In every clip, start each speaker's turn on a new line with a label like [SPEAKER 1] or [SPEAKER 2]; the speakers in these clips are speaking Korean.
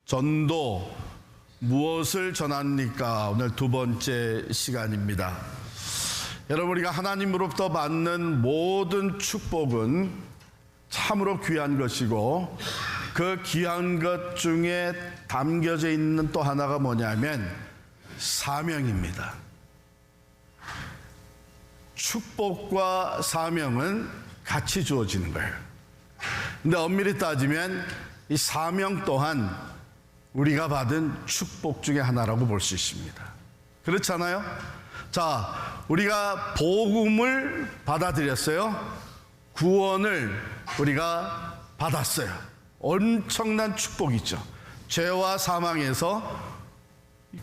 [SPEAKER 1] 전도, 무엇을 전합니까? 오늘 두 번째 시간입니다. 여러분, 우리가 하나님으로부터 받는 모든 축복은 참으로 귀한 것이고, 그 귀한 것 중에 담겨져 있는 또 하나가 뭐냐면 사명입니다. 축복과 사명은 같이 주어지는 거예요. 근데 엄밀히 따지면 이 사명 또한 우리가 받은 축복 중에 하나라고 볼 수 있습니다. 그렇잖아요? 자, 우리가 복음을 받아들였어요. 구원을 우리가 받았어요. 엄청난 축복이죠. 죄와 사망에서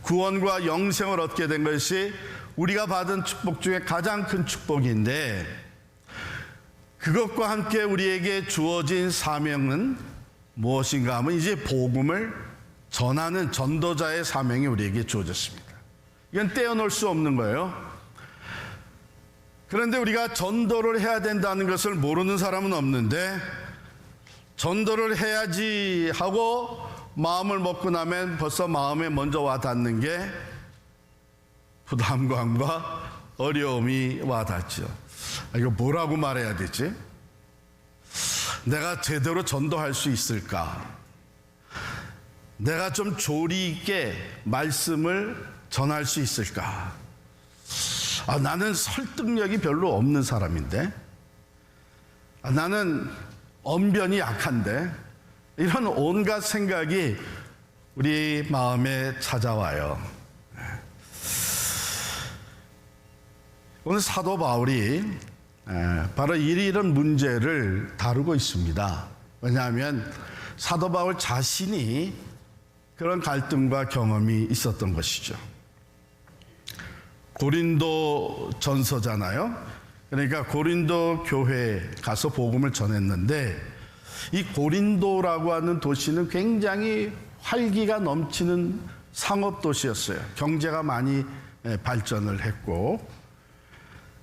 [SPEAKER 1] 구원과 영생을 얻게 된 것이 우리가 받은 축복 중에 가장 큰 축복인데, 그것과 함께 우리에게 주어진 사명은 무엇인가 하면 이제 복음을 전하는 전도자의 사명이 우리에게 주어졌습니다. 이건 떼어놓을 수 없는 거예요. 그런데 우리가 전도를 해야 된다는 것을 모르는 사람은 없는데, 전도를 해야지 하고 마음을 먹고 나면 벌써 마음에 먼저 와 닿는 게 부담감과 어려움이 와 닿죠. 이거 뭐라고 말해야 되지? 내가 제대로 전도할 수 있을까? 내가 좀 조리 있게 말씀을 전할 수 있을까? 나는 설득력이 별로 없는 사람인데, 나는 언변이 약한데, 이런 온갖 생각이 우리 마음에 찾아와요. 오늘 사도 바울이 바로 이런 문제를 다루고 있습니다. 왜냐하면 사도 바울 자신이 그런 갈등과 경험이 있었던 것이죠. 고린도 전서잖아요. 그러니까 고린도 교회에 가서 복음을 전했는데, 이 고린도라고 하는 도시는 굉장히 활기가 넘치는 상업 도시였어요. 경제가 많이 발전을 했고,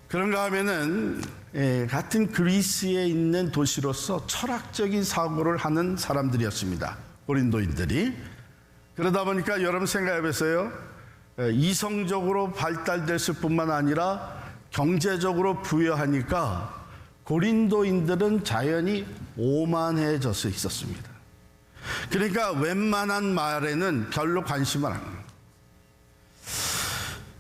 [SPEAKER 1] 그런가 하면은 같은 그리스에 있는 도시로서 철학적인 사고를 하는 사람들이었습니다. 고린도인들이. 그러다 보니까 여러분 생각해 보세요. 이성적으로 발달됐을 뿐만 아니라 경제적으로 부유하니까 고린도인들은 자연히 오만해져서 있었습니다. 그러니까 웬만한 말에는 별로 관심을 안 해요.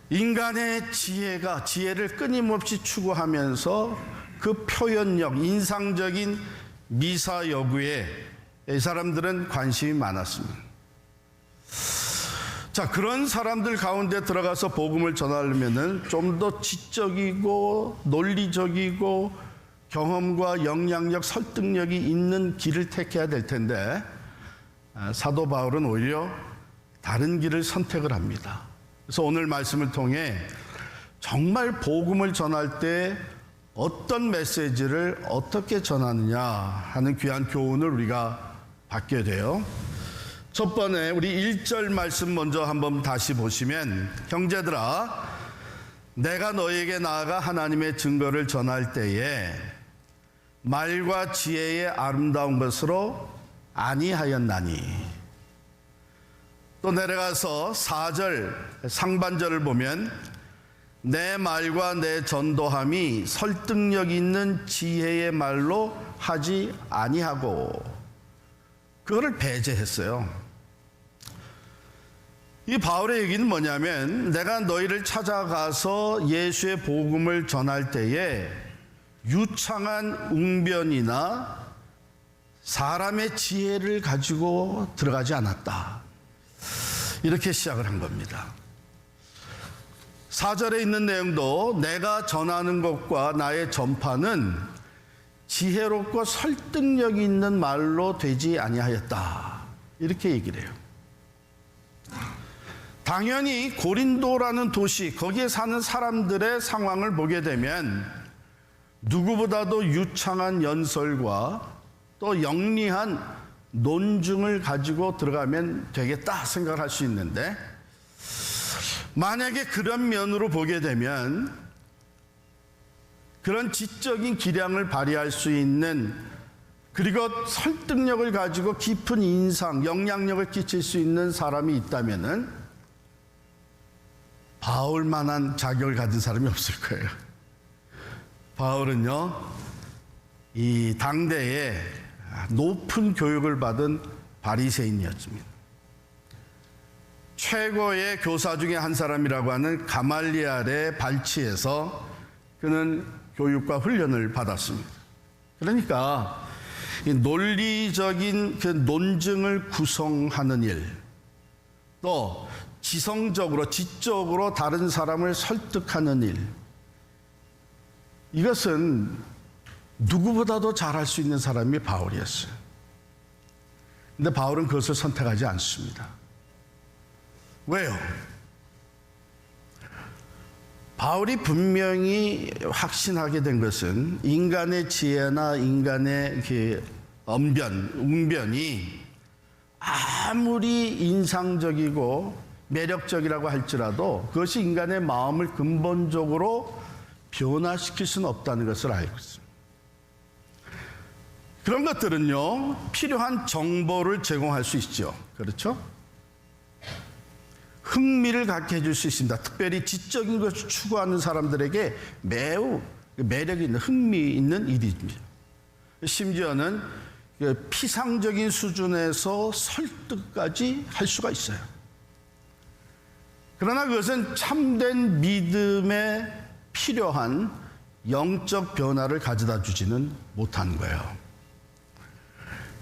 [SPEAKER 1] 인간의 지혜를 끊임없이 추구하면서 그 표현력, 인상적인 미사 여구에 이 사람들은 관심이 많았습니다. 자, 그런 사람들 가운데 들어가서 복음을 전하려면은 좀 더 지적이고 논리적이고 경험과 영향력, 설득력이 있는 길을 택해야 될 텐데, 사도 바울은 오히려 다른 길을 선택을 합니다. 그래서 오늘 말씀을 통해 정말 복음을 전할 때 어떤 메시지를 어떻게 전하느냐 하는 귀한 교훈을 우리가 받게 돼요. 첫 번째, 우리 1절 말씀 먼저 한번 다시 보시면, 형제들아, 내가 너에게 나아가 하나님의 증거를 전할 때에 말과 지혜의 아름다운 것으로 아니하였나니. 또 내려가서 4절 상반절을 보면, 내 말과 내 전도함이 설득력 있는 지혜의 말로 하지 아니하고, 그거를 배제했어요. 이 바울의 얘기는 뭐냐면, 내가 너희를 찾아가서 예수의 복음을 전할 때에 유창한 웅변이나 사람의 지혜를 가지고 들어가지 않았다. 이렇게 시작을 한 겁니다. 4절에 있는 내용도 내가 전하는 것과 나의 전파는 지혜롭고 설득력 있는 말로 되지 아니하였다. 이렇게 얘기를 해요. 당연히 고린도라는 도시, 거기에 사는 사람들의 상황을 보게 되면 누구보다도 유창한 연설과 또 영리한 논증을 가지고 들어가면 되겠다 생각을 할 수 있는데, 만약에 그런 면으로 보게 되면 그런 지적인 기량을 발휘할 수 있는 그리고 설득력을 가지고 깊은 인상, 영향력을 끼칠 수 있는 사람이 있다면은 바울만한 자격을 가진 사람이 없을 거예요. 바울은요, 이 당대에 높은 교육을 받은 바리새인이었습니다. 최고의 교사 중에 한 사람이라고 하는 가말리엘의 발치에서 그는 교육과 훈련을 받았습니다. 그러니까 이 논리적인 그 논증을 구성하는 일, 또 지성적으로, 지적으로 다른 사람을 설득하는 일, 이것은 누구보다도 잘할 수 있는 사람이 바울이었어요. 근데 바울은 그것을 선택하지 않습니다. 왜요? 바울이 분명히 확신하게 된 것은 인간의 지혜나 인간의 그 웅변이 아무리 인상적이고 매력적이라고 할지라도 그것이 인간의 마음을 근본적으로 변화시킬 수는 없다는 것을 알고 있습니다. 그런 것들은요, 필요한 정보를 제공할 수 있죠. 그렇죠? 흥미를 갖게 해줄 수 있습니다. 특별히 지적인 것을 추구하는 사람들에게 매우 매력 있는, 흥미 있는 일입니다. 심지어는 피상적인 수준에서 설득까지 할 수가 있어요. 그러나 그것은 참된 믿음에 필요한 영적 변화를 가져다 주지는 못한 거예요.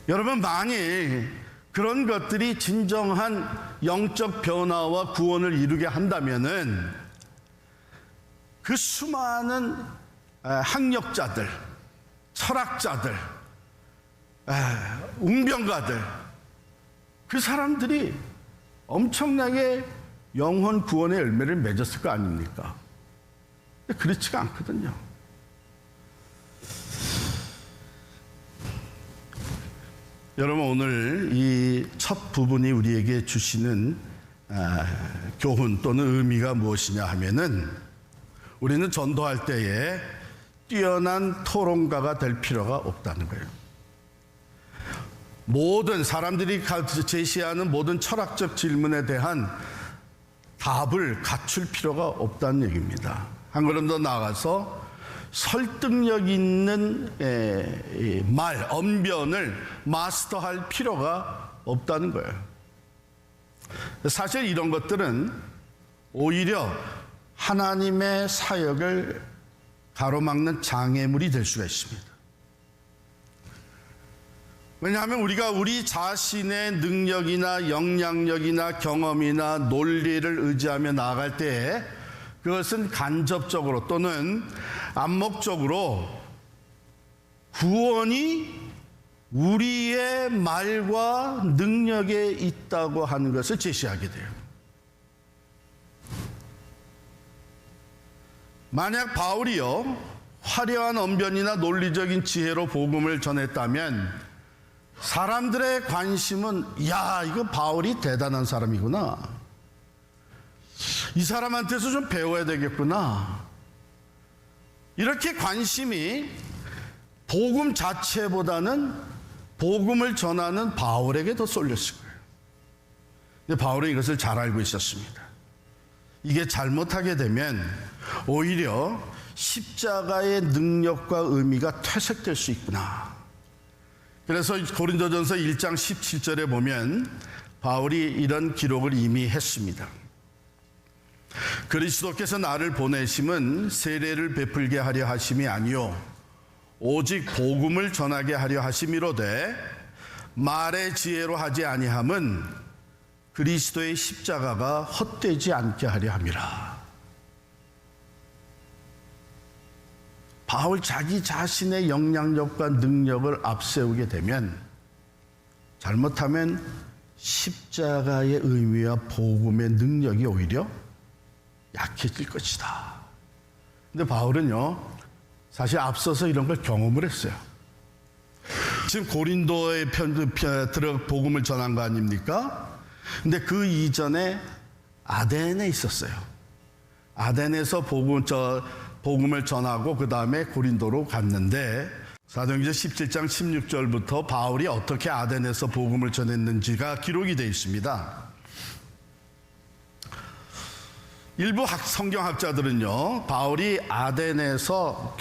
[SPEAKER 1] 여러분, 만일 그런 것들이 진정한 영적 변화와 구원을 이루게 한다면은 그 수많은 학력자들, 철학자들, 웅변가들, 그 사람들이 엄청나게 영혼 구원의 열매를 맺었을 거 아닙니까? 근데 그렇지가 않거든요. 여러분, 오늘 이 첫 부분이 우리에게 주시는 교훈 또는 의미가 무엇이냐 하면은, 우리는 전도할 때에 뛰어난 토론가가 될 필요가 없다는 거예요. 모든 사람들이 제시하는 모든 철학적 질문에 대한 답을 갖출 필요가 없다는 얘기입니다. 한 걸음 더 나아가서 설득력 있는 말, 언변을 마스터할 필요가 없다는 거예요. 사실 이런 것들은 오히려 하나님의 사역을 가로막는 장애물이 될 수가 있습니다. 왜냐하면 우리가 우리 자신의 능력이나 영향력이나 경험이나 논리를 의지하며 나아갈 때에 그것은 간접적으로 또는 암묵적으로 구원이 우리의 말과 능력에 있다고 하는 것을 제시하게 돼요. 만약 바울이요, 화려한 언변이나 논리적인 지혜로 복음을 전했다면 사람들의 관심은, 야, 이거 바울이 대단한 사람이구나, 이 사람한테서 좀 배워야 되겠구나, 이렇게 관심이 복음 자체보다는 복음을 전하는 바울에게 더 쏠렸을 거예요. 근데 바울은 이것을 잘 알고 있었습니다. 이게 잘못하게 되면 오히려 십자가의 능력과 의미가 퇴색될 수 있구나. 그래서 고린도전서 1장 17절에 보면 바울이 이런 기록을 이미 했습니다. 그리스도께서 나를 보내심은 세례를 베풀게 하려 하심이 아니요 오직 복음을 전하게 하려 하심이로되 말의 지혜로 하지 아니함은 그리스도의 십자가가 헛되지 않게 하려 함이라. 바울 자기 자신의 영향력과 능력을 앞세우게 되면 잘못하면 십자가의 의미와 복음의 능력이 오히려 약해질 것이다. 근데 바울은요, 사실 앞서서 이런 걸 경험을 했어요. 지금 고린도에 복음을 전한 거 아닙니까? 근데 그 이전에 아덴에 있었어요. 아덴에서 복음을 전하고 그 다음에 고린도로 갔는데 사도행전 17장 16절부터 바울이 어떻게 아덴에서 복음을 전했는지가 기록이 되어 있습니다. 일부 성경학자들은요, 바울이 아덴에서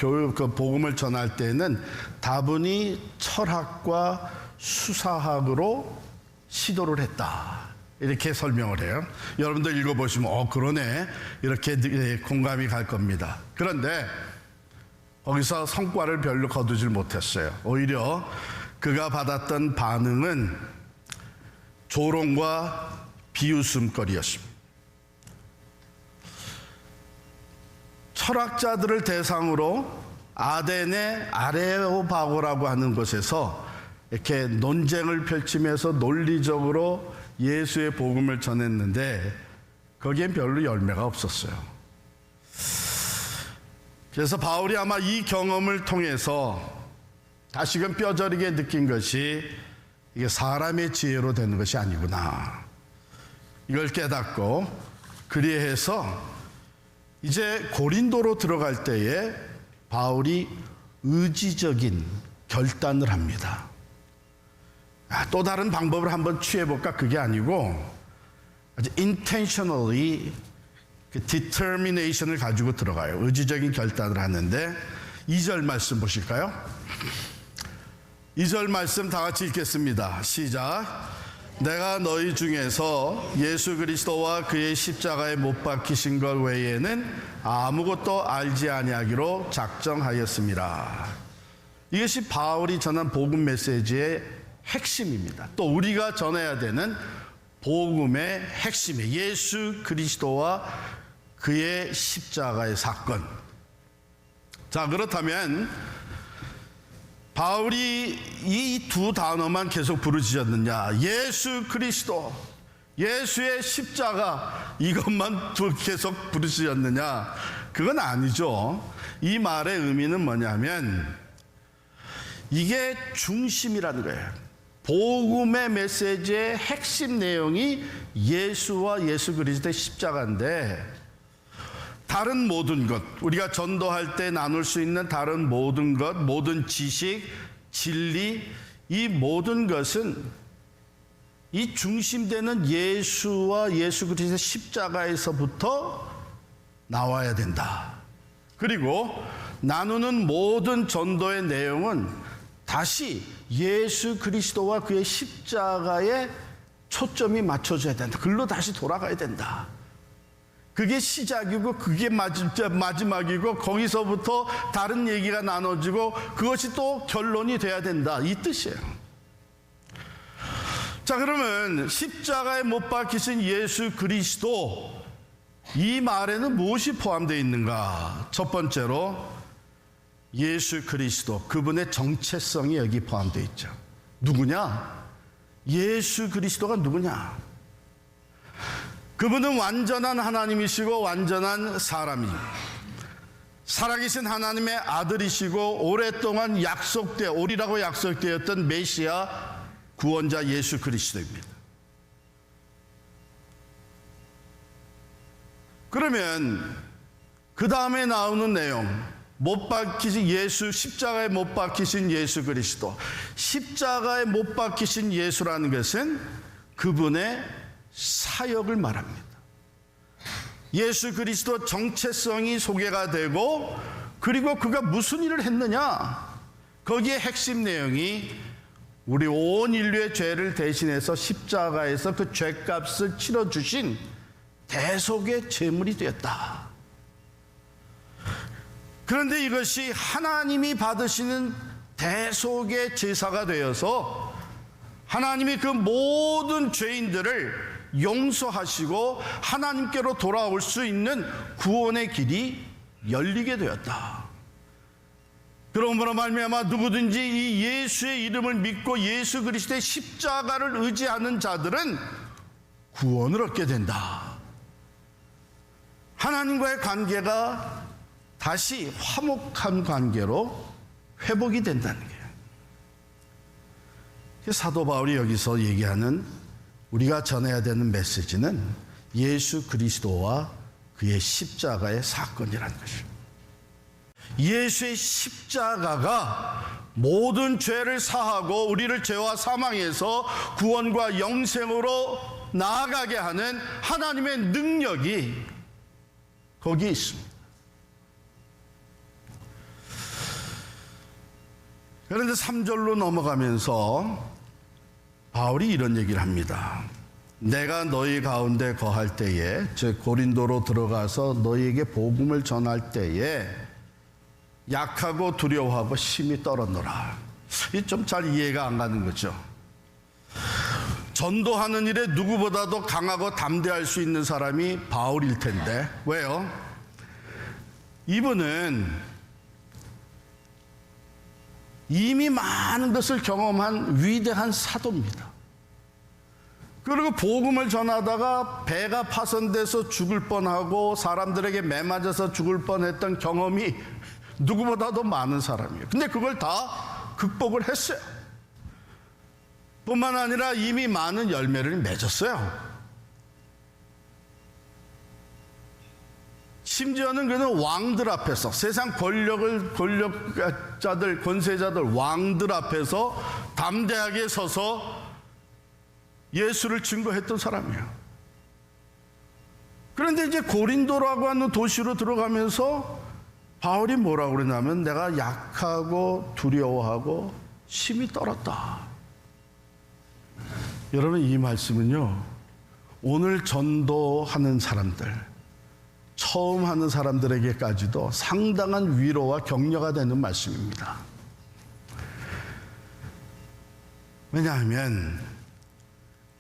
[SPEAKER 1] 복음을 전할 때는 다분히 철학과 수사학으로 시도를 했다, 이렇게 설명을 해요. 여러분들 읽어보시면 그러네, 이렇게 공감이 갈 겁니다. 그런데 거기서 성과를 별로 거두질 못했어요. 오히려 그가 받았던 반응은 조롱과 비웃음거리였습니다. 철학자들을 대상으로 아덴의 아레오바고라고 하는 곳에서 이렇게 논쟁을 펼치면서 논리적으로 예수의 복음을 전했는데 거기엔 별로 열매가 없었어요. 그래서 바울이 아마 이 경험을 통해서 다시금 뼈저리게 느낀 것이 이게 사람의 지혜로 되는 것이 아니구나, 이걸 깨닫고 그리해서 이제 고린도로 들어갈 때에 바울이 의지적인 결단을 합니다. 또 다른 방법을 한번 취해볼까? 그게 아니고 아주 intentionally determination을 가지고 들어가요. 의지적인 결단을 하는데 2절 말씀 보실까요? 2절 말씀 다 같이 읽겠습니다. 시작. 내가 너희 중에서 예수 그리스도와 그의 십자가에 못 박히신 것 외에는 아무것도 알지 아니하기로 작정하였습니다. 이것이 바울이 전한 복음 메시지의 핵심입니다. 또 우리가 전해야 되는 복음의 핵심이 예수 그리스도와 그의 십자가의 사건. 자, 그렇다면 바울이 이 두 단어만 계속 부르짖었느냐? 예수 그리스도, 예수의 십자가, 이것만 계속 부르짖었느냐? 그건 아니죠. 이 말의 의미는 뭐냐면 이게 중심이라는 거예요. 복음의 메시지의 핵심 내용이 예수와 예수 그리스도의 십자가인데, 다른 모든 것, 우리가 전도할 때 나눌 수 있는 다른 모든 것, 모든 지식, 진리, 이 모든 것은 이 중심되는 예수와 예수 그리스도의 십자가에서부터 나와야 된다. 그리고 나누는 모든 전도의 내용은 다시 예수 그리스도와 그의 십자가에 초점이 맞춰져야 된다. 글로 다시 돌아가야 된다. 그게 시작이고 그게 마지막이고 거기서부터 다른 얘기가 나눠지고 그것이 또 결론이 돼야 된다, 이 뜻이에요. 자, 그러면 십자가에 못 박히신 예수 그리스도, 이 말에는 무엇이 포함되어 있는가? 첫 번째로 예수 그리스도, 그분의 정체성이 여기 포함되어 있죠. 누구냐? 예수 그리스도가 누구냐? 그분은 완전한 하나님이시고 완전한 사람이에요. 살아계신 하나님의 아들이시고 오랫동안 오리라고 약속되었던 메시아 구원자 예수 그리스도입니다. 그러면 그 다음에 나오는 내용, 못 박히신 예수, 십자가에 못 박히신 예수 그리스도. 십자가에 못 박히신 예수라는 것은 그분의 사역을 말합니다. 예수 그리스도 정체성이 소개가 되고, 그리고 그가 무슨 일을 했느냐, 거기에 핵심 내용이 우리 온 인류의 죄를 대신해서 십자가에서 그 죄값을 치러주신 대속의 제물이 되었다. 그런데 이것이 하나님이 받으시는 대속의 제사가 되어서 하나님이 그 모든 죄인들을 용서하시고 하나님께로 돌아올 수 있는 구원의 길이 열리게 되었다. 그러므로 말미암아 누구든지 이 예수의 이름을 믿고 예수 그리스도의 십자가를 의지하는 자들은 구원을 얻게 된다. 하나님과의 관계가 다시 화목한 관계로 회복이 된다는 거예요. 사도 바울이 여기서 얘기하는 우리가 전해야 되는 메시지는 예수 그리스도와 그의 십자가의 사건이라는 것입니다. 예수의 십자가가 모든 죄를 사하고 우리를 죄와 사망에서 구원과 영생으로 나아가게 하는 하나님의 능력이 거기에 있습니다. 그런데 3절로 넘어가면서 바울이 이런 얘기를 합니다. 내가 너희 가운데 거할 때에, 즉 고린도로 들어가서 너희에게 복음을 전할 때에 약하고 두려워하고 심히 떨었노라. 이게 좀 잘 이해가 안 가는 거죠. 전도하는 일에 누구보다도 강하고 담대할 수 있는 사람이 바울일 텐데 왜요? 이분은 이미 많은 것을 경험한 위대한 사도입니다. 그리고 복음을 전하다가 배가 파손돼서 죽을 뻔하고 사람들에게 매맞아서 죽을 뻔했던 경험이 누구보다도 많은 사람이에요. 근데 그걸 다 극복을 했어요. 뿐만 아니라 이미 많은 열매를 맺었어요. 심지어는 그는 왕들 앞에서, 세상 권력자들, 권세자들, 왕들 앞에서 담대하게 서서 예수를 증거했던 사람이에요. 그런데 이제 고린도라고 하는 도시로 들어가면서 바울이 뭐라고 그러냐면 내가 약하고 두려워하고 심히 떨었다. 여러분, 이 말씀은요, 오늘 전도하는 사람들, 처음 하는 사람들에게까지도 상당한 위로와 격려가 되는 말씀입니다. 왜냐하면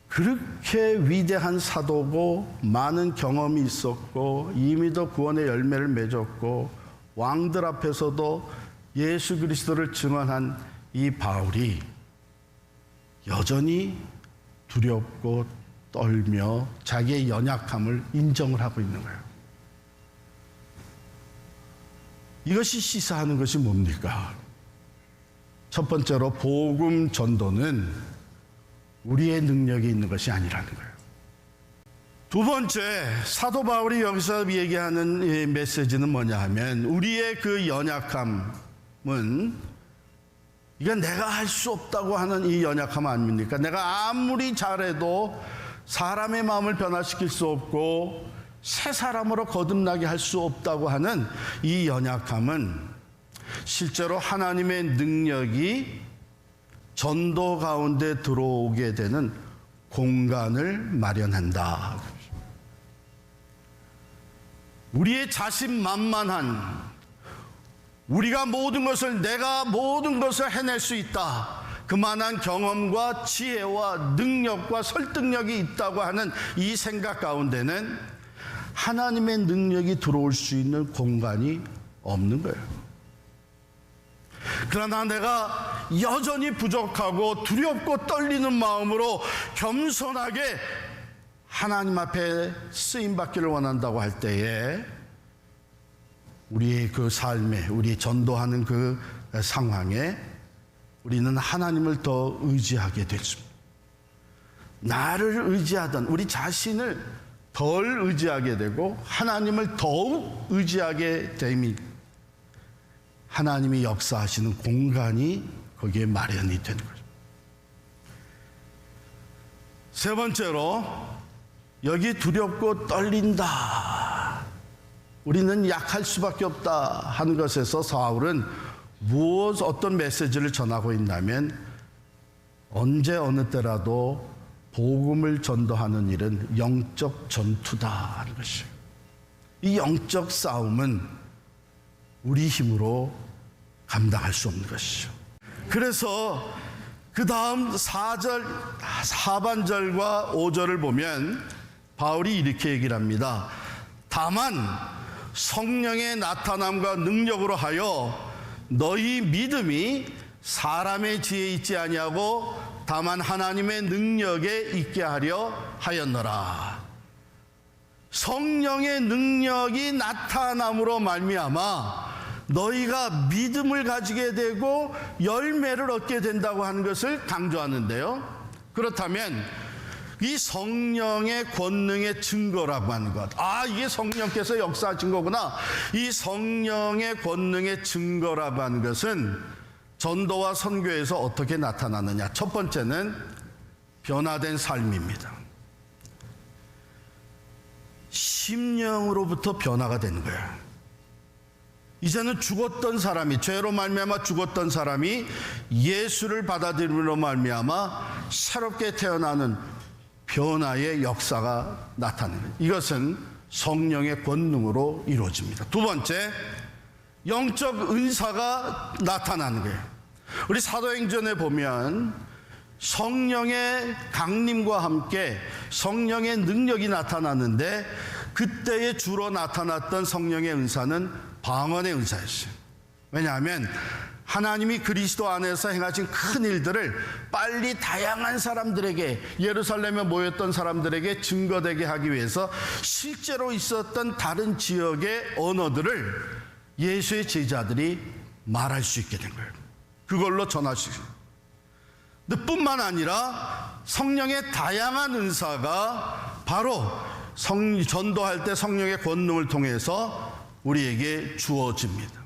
[SPEAKER 1] 그렇게 위대한 사도고 많은 경험이 있었고 이미도 구원의 열매를 맺었고 왕들 앞에서도 예수 그리스도를 증언한 이 바울이 여전히 두렵고 떨며 자기의 연약함을 인정을 하고 있는 거예요. 이것이 시사하는 것이 뭡니까? 첫 번째로 복음 전도는 우리의 능력이 있는 것이 아니라는 거예요. 두 번째, 사도 바울이 여기서 얘기하는 이 메시지는 뭐냐 하면 우리의 그 연약함은 이건 내가 할 수 없다고 하는 이 연약함 아닙니까? 내가 아무리 잘해도 사람의 마음을 변화시킬 수 없고 새 사람으로 거듭나게 할 수 없다고 하는 이 연약함은 실제로 하나님의 능력이 전도 가운데 들어오게 되는 공간을 마련한다. 우리의 자신만만한, 우리가 내가 모든 것을 해낼 수 있다, 그만한 경험과 지혜와 능력과 설득력이 있다고 하는 이 생각 가운데는 하나님의 능력이 들어올 수 있는 공간이 없는 거예요. 그러나 내가 여전히 부족하고 두렵고 떨리는 마음으로 겸손하게 하나님 앞에 쓰임받기를 원한다고 할 때에 우리의 그 삶에, 우리 전도하는 그 상황에 우리는 하나님을 더 의지하게 됐습니다. 나를 의지하던 우리 자신을 덜 의지하게 되고 하나님을 더욱 의지하게 됨이, 하나님이 역사하시는 공간이 거기에 마련이 되는 거죠. 세 번째로, 여기 두렵고 떨린다, 우리는 약할 수밖에 없다 하는 것에서 바울은 어떤 메시지를 전하고 있냐면 언제 어느 때라도 복음을 전도하는 일은 영적 전투다 하는 것이에요. 이 영적 싸움은 우리 힘으로 감당할 수 없는 것이죠. 그래서 그 다음 4절 하반절과 5절을 보면 바울이 이렇게 얘기를 합니다. 다만 성령의 나타남과 능력으로 하여 너희 믿음이 사람의 지혜에 있지 아니하고 다만 하나님의 능력에 있게 하려 하였노라. 성령의 능력이 나타남으로 말미암아 너희가 믿음을 가지게 되고 열매를 얻게 된다고 하는 것을 강조하는데요. 그렇다면 이 성령의 권능의 증거라고 하는 것, 이게 성령께서 역사하신 거구나. 이 성령의 권능의 증거라고 하는 것은 전도와 선교에서 어떻게 나타나느냐? 첫 번째는 변화된 삶입니다. 심령으로부터 변화가 되는 거예요. 이제는 죽었던 사람이, 죄로 말미암아 죽었던 사람이 예수를 받아들임으로 말미암아 새롭게 태어나는 변화의 역사가 나타나는 거예요. 이것은 성령의 권능으로 이루어집니다. 두 번째, 영적 은사가 나타나는 거예요. 우리 사도행전에 보면 성령의 강림과 함께 성령의 능력이 나타났는데, 그때에 주로 나타났던 성령의 은사는 방언의 은사였어요. 왜냐하면 하나님이 그리스도 안에서 행하신 큰 일들을 빨리 다양한 사람들에게, 예루살렘에 모였던 사람들에게 증거되게 하기 위해서 실제로 있었던 다른 지역의 언어들을 예수의 제자들이 말할 수 있게 된 거예요. 그걸로 전하시고, 근데 뿐만 아니라 성령의 다양한 은사가 바로 전도할 때 성령의 권능을 통해서 우리에게 주어집니다.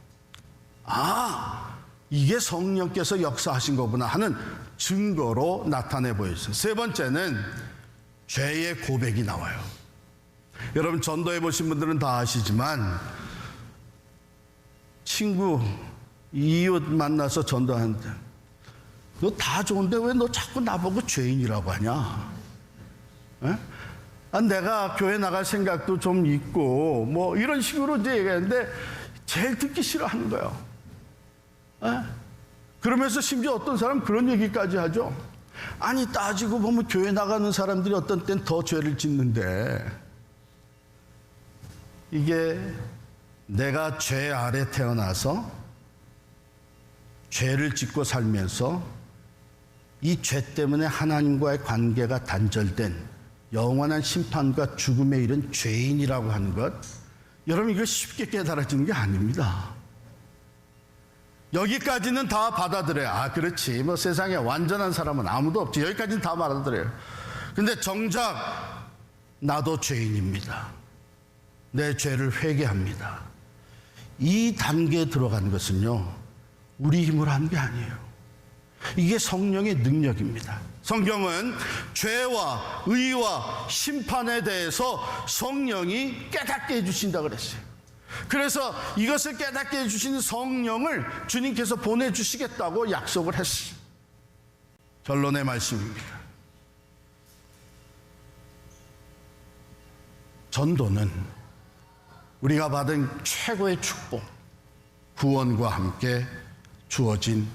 [SPEAKER 1] 아, 이게 성령께서 역사하신 거구나 하는 증거로 나타내 보였어요. 세 번째는 죄의 고백이 나와요. 여러분, 전도해 보신 분들은 다 아시지만, 친구, 이웃 만나서 전도하는데, 너 다 좋은데 왜 너 자꾸 나보고 죄인이라고 하냐? 에? 아, 내가 교회 나갈 생각도 좀 있고 뭐 이런 식으로 이제 얘기하는데 제일 듣기 싫어하는 거예요. 에? 그러면서 심지어 어떤 사람은 그런 얘기까지 하죠. 아니, 따지고 보면 교회 나가는 사람들이 어떤 땐 더 죄를 짓는데, 이게 내가 죄 아래 태어나서 죄를 짓고 살면서 이 죄 때문에 하나님과의 관계가 단절된 영원한 심판과 죽음에 이른 죄인이라고 하는 것, 여러분, 이거 쉽게 깨달아지는 게 아닙니다. 여기까지는 다 받아들여요. 아, 그렇지, 뭐 세상에 완전한 사람은 아무도 없지. 여기까지는 다 받아들여요. 근데 정작 나도 죄인입니다. 내 죄를 회개합니다. 이 단계에 들어간 것은요, 우리 힘으로 한 게 아니에요. 이게 성령의 능력입니다. 성경은 죄와 의와 심판에 대해서 성령이 깨닫게 해주신다고 그랬어요. 그래서 이것을 깨닫게 해주시는 성령을 주님께서 보내주시겠다고 약속을 했어요. 결론의 말씀입니다. 전도는 우리가 받은 최고의 축복, 구원과 함께 주어진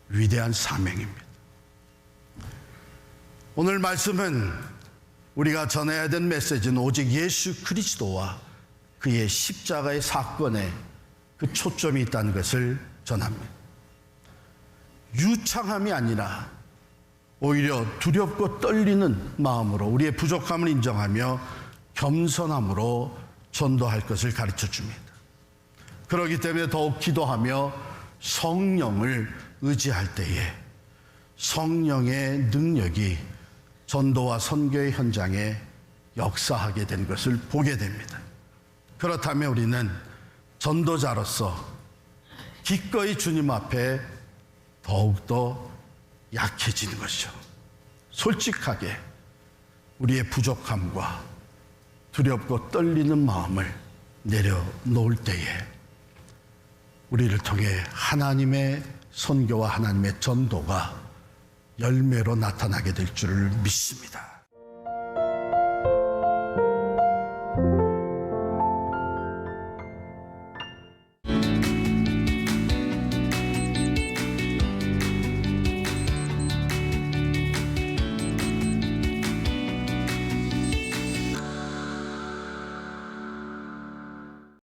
[SPEAKER 1] 위대한 사명입니다. 오늘 말씀은 우리가 전해야 된 메시지는 오직 예수 그리스도와 그의 십자가의 사건에 그 초점이 있다는 것을 전합니다. 유창함이 아니라 오히려 두렵고 떨리는 마음으로 우리의 부족함을 인정하며 겸손함으로 전도할 것을 가르쳐 줍니다. 그렇기 때문에 더욱 기도하며 성령을 의지할 때에 성령의 능력이 전도와 선교의 현장에 역사하게 된 것을 보게 됩니다. 그렇다면 우리는 전도자로서 기꺼이 주님 앞에 더욱더 약해지는 것이죠. 솔직하게 우리의 부족함과 두렵고 떨리는 마음을 내려놓을 때에 우리를 통해 하나님의 선교와 하나님의 전도가 열매로 나타나게 될 줄을 믿습니다.